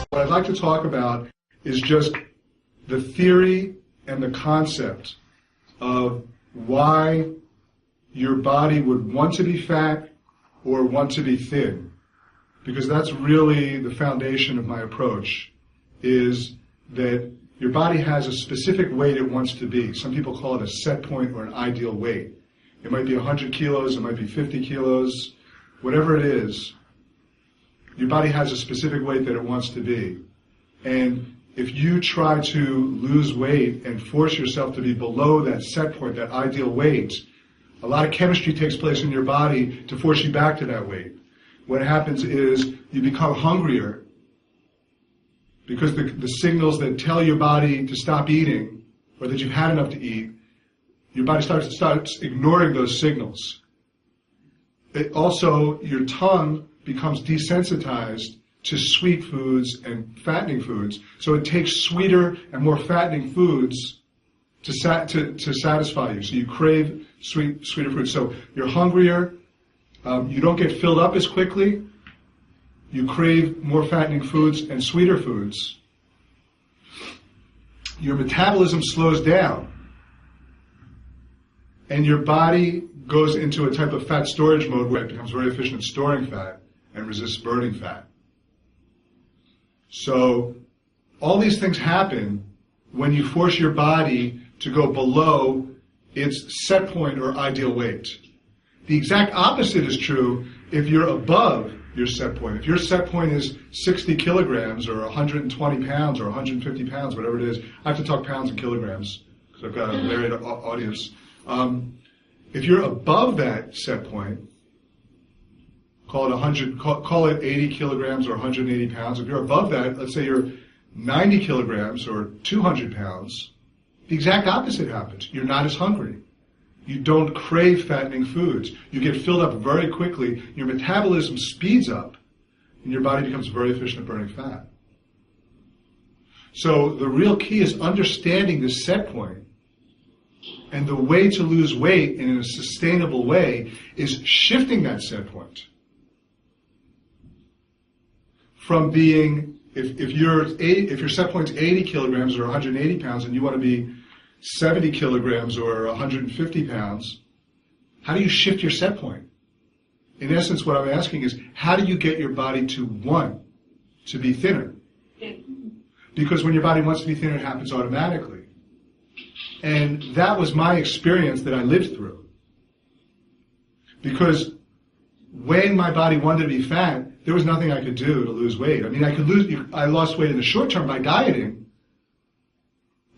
what I'd like to talk about is just the theory and the concept of why your body would want to be fat or want to be thin. Because that's really the foundation of my approach, is that your body has a specific weight it wants to be. Some people call it a set point or an ideal weight. It might be 100 kilos, it might be 50 kilos, whatever it is. Your body has a specific weight that it wants to be. And if you try to lose weight and force yourself to be below that set point, that ideal weight, a lot of chemistry takes place in your body to force you back to that weight. What happens is you become hungrier because the signals that tell your body to stop eating or that you've had enough to eat, your body starts ignoring those signals. Also, your tongue becomes desensitized to sweet foods and fattening foods, so it takes sweeter and more fattening foods to satisfy you. So you crave sweeter foods. So you're hungrier, you don't get filled up as quickly, you crave more fattening foods and sweeter foods. Your metabolism slows down, and your body goes into a type of fat storage mode where it becomes very efficient at storing fat and resists burning fat. So all these things happen when you force your body to go below its set point or ideal weight. The exact opposite is true if you're above your set point. If your set point is 60 kilograms or 120 pounds or 150 pounds, whatever it is, I have to talk pounds and kilograms because I've got a varied audience. If you're above that set point, call it 80 kilograms or 180 pounds. If you're above that, let's say you're 90 kilograms or 200 pounds, the exact opposite happens. You're not as hungry. You don't crave fattening foods. You get filled up very quickly. Your metabolism speeds up, and your body becomes very efficient at burning fat. So the real key is understanding the set point. And the way to lose weight in a sustainable way is shifting that set point. From being, if your set point's 80 kilograms or 180 pounds and you want to be 70 kilograms or 150 pounds, how do you shift your set point? In essence, what I'm asking is, how do you get your body to want to be thinner? Because when your body wants to be thinner, it happens automatically. And that was my experience that I lived through. Because when my body wanted to be fat, there was nothing I could do to lose weight. I mean, I lost weight in the short term by dieting,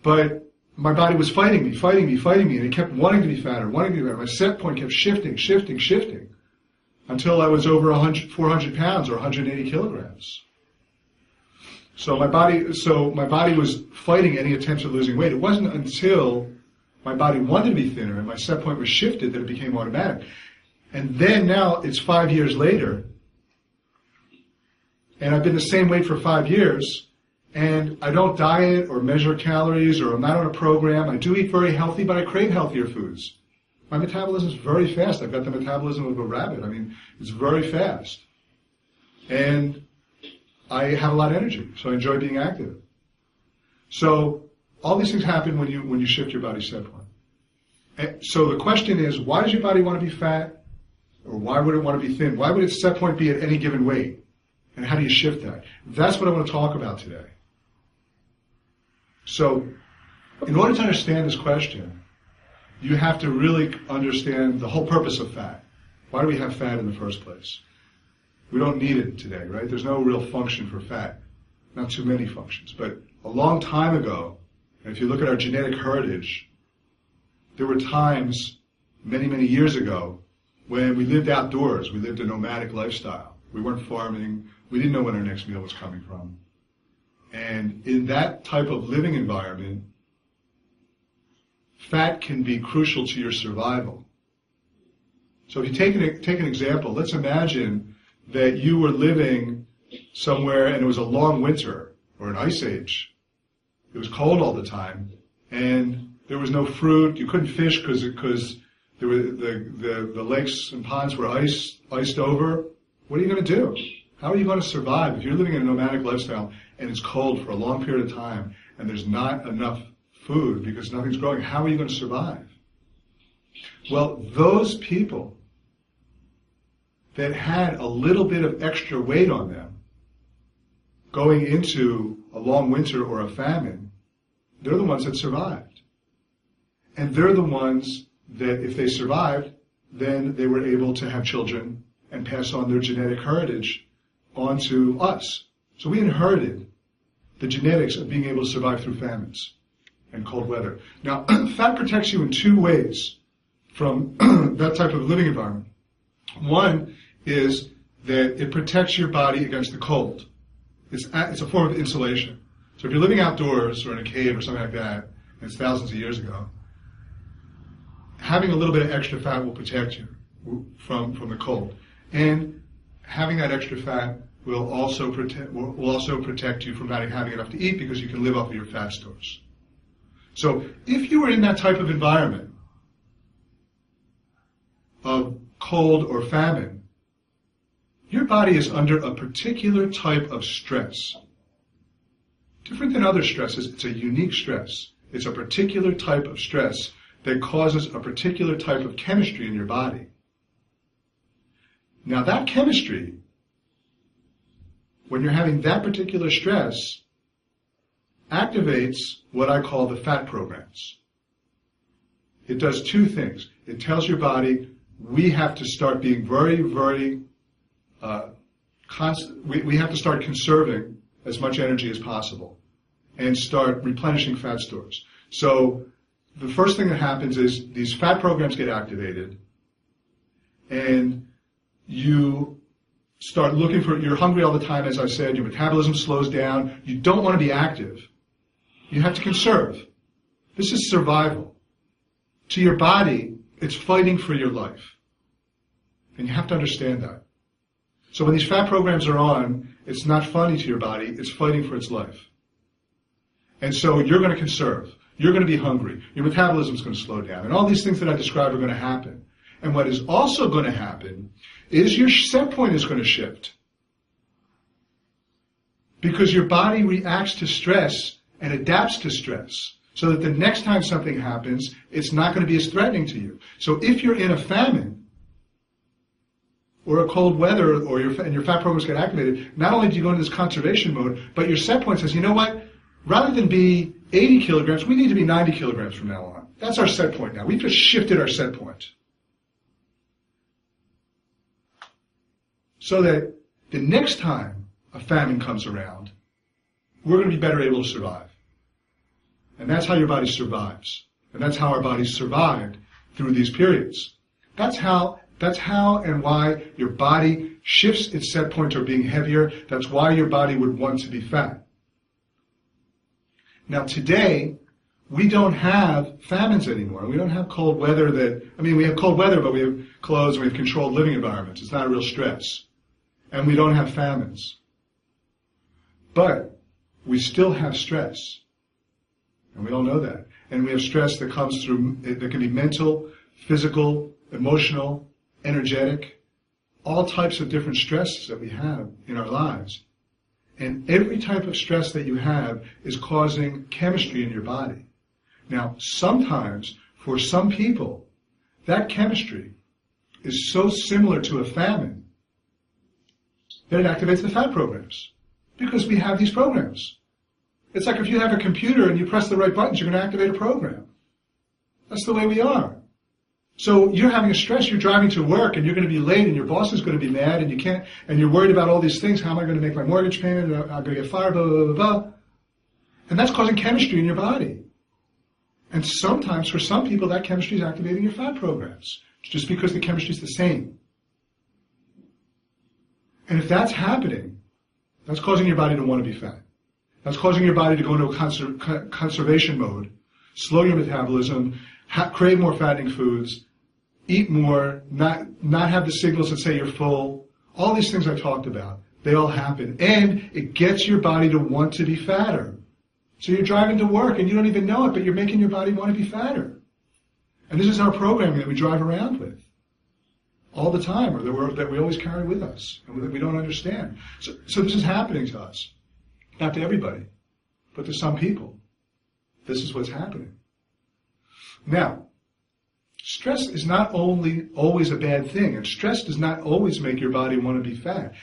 but my body was fighting me, and it kept wanting to be fatter. My set point kept shifting, until I was over 400 pounds or 180 kilograms. So my body was fighting any attempts at losing weight. It wasn't until my body wanted to be thinner and my set point was shifted that it became automatic. And then now it's 5 years later, and I've been the same weight for 5 years, and I don't diet or measure calories or I'm not on a program. I do eat very healthy, but I crave healthier foods. My metabolism is very fast. I've got the metabolism of a rabbit. I mean, it's very fast. And I have a lot of energy, so I enjoy being active. So all these things happen when you shift your body set point. And so the question is, why does your body want to be fat? Or why would it want to be thin? Why would its set point be at any given weight? And how do you shift that? That's what I want to talk about today. So in order to understand this question, you have to really understand the whole purpose of fat. Why do we have fat in the first place? We don't need it today, right? There's no real function for fat. Not too many functions. But a long time ago, and if you look at our genetic heritage, there were times, many, many years ago, when we lived outdoors. We lived a nomadic lifestyle. We weren't farming. We didn't know when our next meal was coming from. And in that type of living environment, fat can be crucial to your survival. So if you take an example, let's imagine that you were living somewhere and it was a long winter or an ice age. It was cold all the time, and there was no fruit. You couldn't fish because the lakes and ponds were iced over. What are you going to do? How are you going to survive if you're living in a nomadic lifestyle and it's cold for a long period of time and there's not enough food because nothing's growing? How are you going to survive? Well, those people that had a little bit of extra weight on them going into a long winter or a famine, they're the ones that survived. And they're the ones that, if they survived, then they were able to have children and pass on their genetic heritage onto us. So we inherited the genetics of being able to survive through famines and cold weather. Now, fat protects you in two ways from that type of living environment. One is that it protects your body against the cold. It's a form of insulation. So if you're living outdoors or in a cave or something like that, and it's thousands of years ago, having a little bit of extra fat will protect you from the cold. And having that extra fat will also protect you from not having enough to eat, because you can live off of your fat stores. So if you were in that type of environment of cold or famine, your body is under a particular type of stress. Different than other stresses, it's a unique stress. It's a particular type of stress that causes a particular type of chemistry in your body. Now that chemistry, when you're having that particular stress, activates what I call the fat programs. It does two things. It tells your body, we have to start being very, very we have to start conserving as much energy as possible and start replenishing fat stores. So the first thing that happens is these fat programs get activated, and you start looking for, you're hungry all the time, as I said, your metabolism slows down, you don't want to be active. You have to conserve. This is survival. To your body, it's fighting for your life. And you have to understand that. So when these fat programs are on, it's not funny to your body, it's fighting for its life. And so you're going to conserve. You're going to be hungry. Your metabolism is going to slow down. And all these things that I described are going to happen. And what is also going to happen is your set point is going to shift. Because your body reacts to stress and adapts to stress, so that the next time something happens, it's not going to be as threatening to you. So if you're in a famine, or a cold weather, or your fat programs get activated, not only do you go into this conservation mode, but your set point says, you know what? Rather than be 80 kilograms, we need to be 90 kilograms from now on. That's our set point now. We've just shifted our set point. So that the next time a famine comes around, we're going to be better able to survive. And that's how your body survives. And that's how our bodies survived through these periods. That's how and why your body shifts its set point toward being heavier. That's why your body would want to be fat. Now today, we don't have famines anymore. We don't have cold weather we have cold weather, but we have clothes and we have controlled living environments. It's not a real stress. And we don't have famines. But we still have stress. And we all know that. And we have stress that comes through, that can be mental, physical, emotional, energetic, all types of different stresses that we have in our lives. And every type of stress that you have is causing chemistry in your body. Now, sometimes, for some people, that chemistry is so similar to a famine that it activates the fat programs. Because we have these programs. It's like if you have a computer and you press the right buttons, you're going to activate a program. That's the way we are. So you're having a stress, you're driving to work and you're going to be late and your boss is going to be mad and you're worried about all these things. How am I going to make my mortgage payment? I'm going to get fired, blah, blah, blah, blah. And that's causing chemistry in your body. And sometimes, for some people, that chemistry is activating your fat programs, just because the chemistry is the same. And if that's happening, that's causing your body to want to be fat. That's causing your body to go into a conservation mode, slow your metabolism, crave more fattening foods, eat more, not have the signals that say you're full. All these things I talked about, they all happen. And it gets your body to want to be fatter. So you're driving to work and you don't even know it, but you're making your body want to be fatter. And this is our programming that we drive around with. all the time, or that we always carry with us, and that we don't understand. So this is happening to us. Not to everybody, but to some people. This is what's happening. Now, stress is not only always a bad thing, and stress does not always make your body want to be fat.